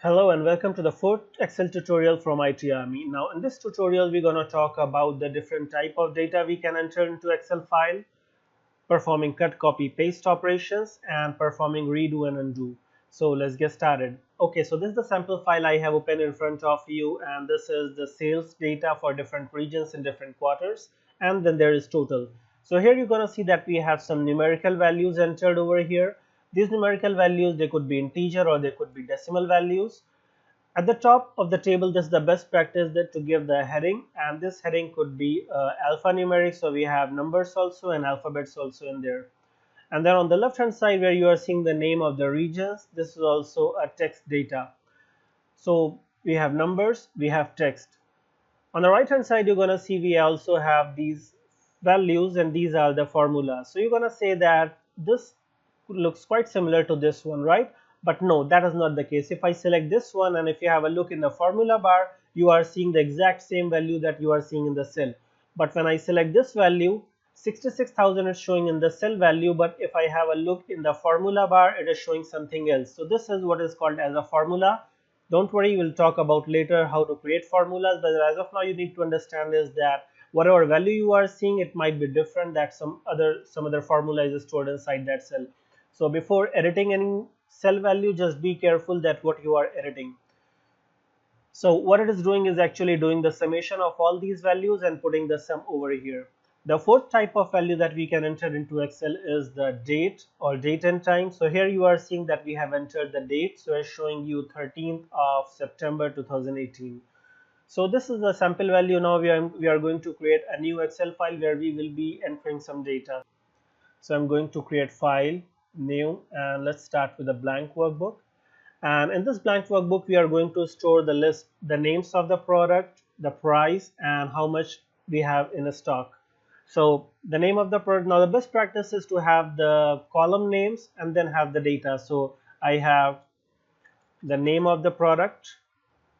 Hello and welcome to the fourth Excel tutorial from IT Army. Now in this tutorial we're going to talk about the different type of data we can enter into Excel file, performing cut, copy, paste operations and performing redo and undo. So let's get started. Okay, so this is the sample file I have open in front of you, and this is the sales data for different regions in different quarters, and then there is total. So here you're going to see that we have some numerical values entered over here. These numerical values, they could be integer or they could be decimal values. At the top of the table, this is the best practice that to give the heading, and this heading could be alphanumeric, so we have numbers also and alphabets also in there. And then on the left hand side where you are seeing the name of the regions, this is also a text data. So we have numbers, we have text. On the right hand side you're going to see we also have these values, and these are the formulas. So you're going to say that this looks quite similar to this one, right? But no, that is not the case. If I select this one, and if you have a look in the formula bar, you are seeing the exact same value that you are seeing in the cell. But when I select this value, 66,000 is showing in the cell value, but if I have a look in the formula bar, it is showing something else. So this is what is called as a formula. Don't worry, we'll talk about later how to create formulas, but as of now you need to understand is that whatever value you are seeing, it might be different, that some other formula is stored inside that cell. So before editing any cell value, just be careful that what you are editing. So what it is doing is actually doing the summation of all these values and putting the sum over here. The fourth type of value that we can enter into Excel is the date or date and time. So here you are seeing that we have entered the date, so it's showing you 13th of September 2018. So this is the sample value. Now we are going to create a new Excel file where we will be entering some data. So I'm going to create file, new, and let's start with a blank workbook. And in this blank workbook, we are going to store the list, the names of the product, the price, and how much we have in a stock. So the name of the product, now the best practice is to have the column names and then have the data. So I have the name of the product,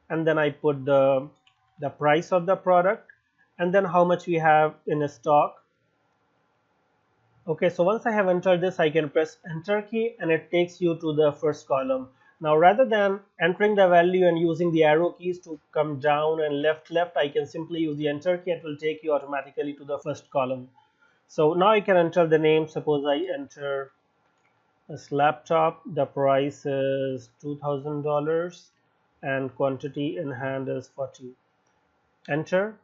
and then I put the price of the product, and then how much we have in a stock. Okay, so once I have entered this, I can press enter key and it takes you to the first column. Now rather than entering the value and using the arrow keys to come down and left, I can simply use the enter key. It will take you automatically to the first column. So now I can enter the name. Suppose I enter this laptop, the price is $2,000 and quantity in hand is 40. Enter.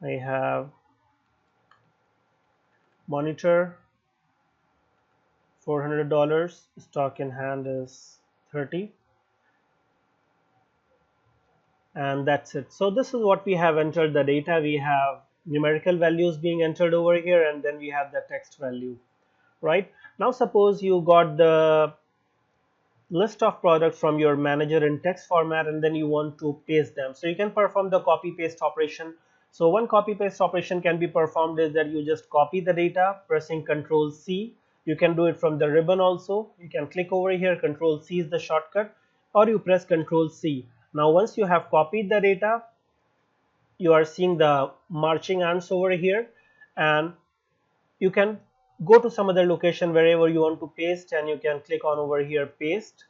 I have monitor, $400, stock in hand is 30, and that's it. So this is what we have entered the data. We have numerical values being entered over here, and then we have the text value. Right now, suppose you got the list of products from your manager in text format, and then you want to paste them. So you can perform the copy paste operation. So one copy paste operation can be performed is that you just copy the data pressing Ctrl C. You can do it from the ribbon also. You can click over here, Ctrl C is the shortcut, or you press Ctrl C. Now once you have copied the data, you are seeing the marching ants over here, and you can go to some other location wherever you want to paste, and you can click on over here paste,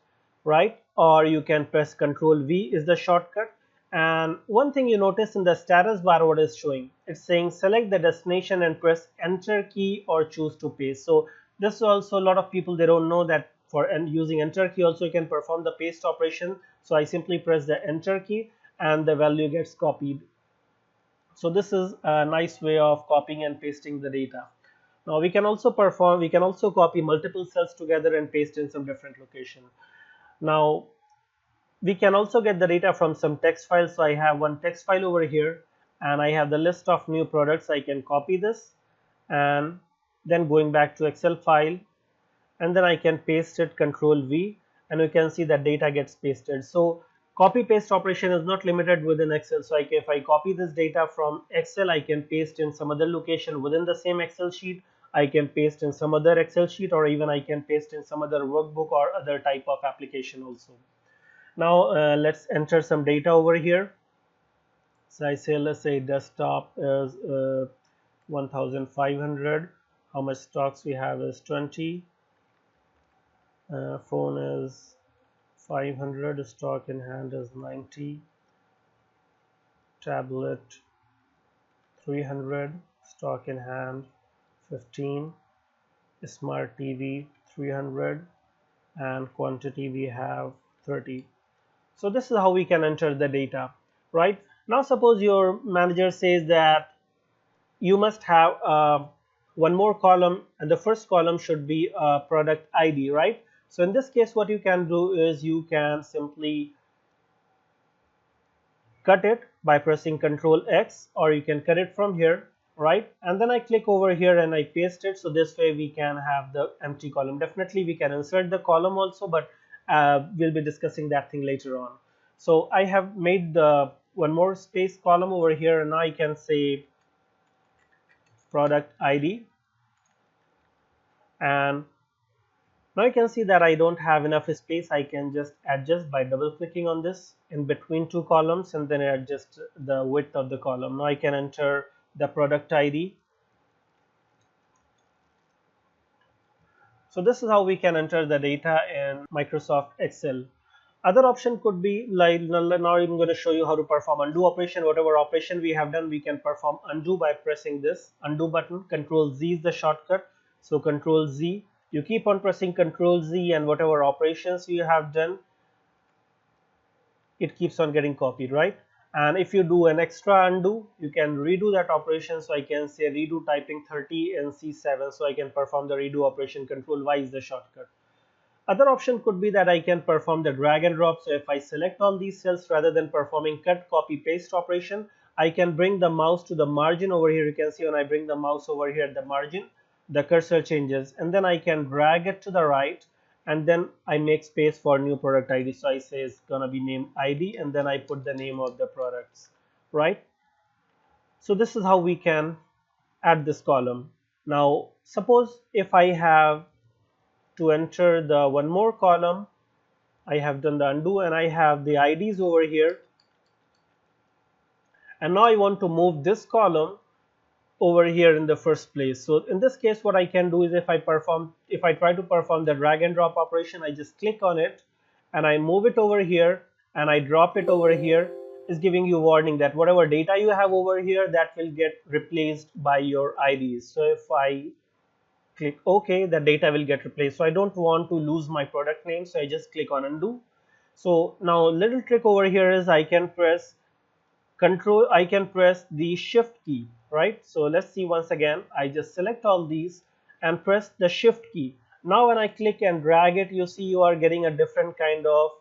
right? Or you can press Ctrl V is the shortcut. And one thing you notice in the status bar, what is showing, it's saying select the destination and press enter key or choose to paste. So this is also a lot of people, they don't know that for using enter key also you can perform the paste operation. So I simply press the enter key and the value gets copied. So this is a nice way of copying and pasting the data. Now we can also copy multiple cells together and paste in some different location. Now we can also get the data from some text files. So I have one text file over here, and I have the list of new products. I can copy this and then going back to Excel file, and then I can paste it, Ctrl V, and you can see that data gets pasted. So copy paste operation is not limited within Excel. So if I copy this data from Excel, I can paste in some other location within the same Excel sheet. I can paste in some other Excel sheet, or even I can paste in some other workbook or other type of application also. Now let's enter some data over here. So I say, let's say desktop is 1500. How much stocks we have is 20. Phone is 500, stock in hand is 90, tablet 300, stock in hand 15, smart TV 300, and quantity we have 30. So this is how we can enter the data, right? Now suppose your manager says that you must have one more column, and the first column should be a product ID, right? So in this case what you can do is you can simply cut it by pressing Ctrl X, or you can cut it from here, right? And then I click over here and I paste it, so this way we can have the empty column. Definitely we can insert the column also, but we'll be discussing that thing later on. So I have made the one more space column over here, and now I can say product ID, and now you can see that I don't have enough space. I can just adjust by double clicking on this in between two columns, and then adjust the width of the column. Now I can enter the product ID. So this is how we can enter the data in Microsoft Excel. Other option could be like, now I'm going to show you how to perform undo operation. Whatever operation we have done, we can perform undo by pressing this undo button. Control Z is the shortcut. So Control Z, you keep on pressing Control Z, and whatever operations you have done, it keeps on getting copied, right? And if you do an extra undo, you can redo that operation. So I can say redo typing 30 in C7, so I can perform the redo operation. Control Y is the shortcut. Other option could be that I can perform the drag and drop. So if I select all these cells, rather than performing cut, copy, paste operation, I can bring the mouse to the margin over here. You can see when I bring the mouse over here at the margin, the cursor changes, and then I can drag it to the right, and then I make space for new product ID. So I say it's gonna be named ID, and then I put the name of the products, right? So this is how we can add this column. Now suppose if I have to enter the one more column, I have done the undo and I have the IDs over here, and now I want to move this column over here in the first place. So in this case what I can do is if I try to perform the drag and drop operation, I just click on it and I move it over here and I drop it over here. Is giving you warning that whatever data you have over here, that will get replaced by your IDs. So if I click OK, the data will get replaced. So I don't want to lose my product name, so I just click on undo. So now little trick over here is I can press the shift key, right? So let's see once again. I just select all these and press the shift key. Now when I click and drag it, you see you are getting a different kind of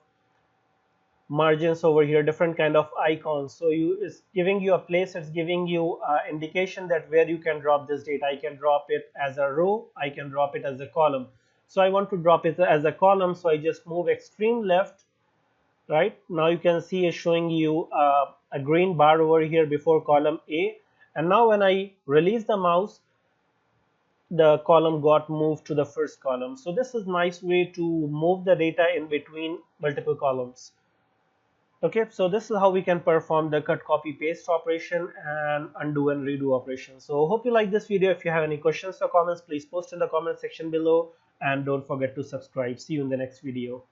margins over here, different kind of icons. So it's giving you a place, it's giving you indication that where you can drop this data. I can drop it as a row, I can drop it as a column. So I want to drop it as a column, so I just move extreme left, right? Now you can see it's showing you a green bar over here before column A, and now when I release the mouse, the column got moved to the first column. So this is nice way to move the data in between multiple columns. Okay, so this is how we can perform the cut, copy, paste operation and undo and redo operation. So hope you like this video. If you have any questions or comments, please post in the comment section below, and don't forget to subscribe. See you in the next video.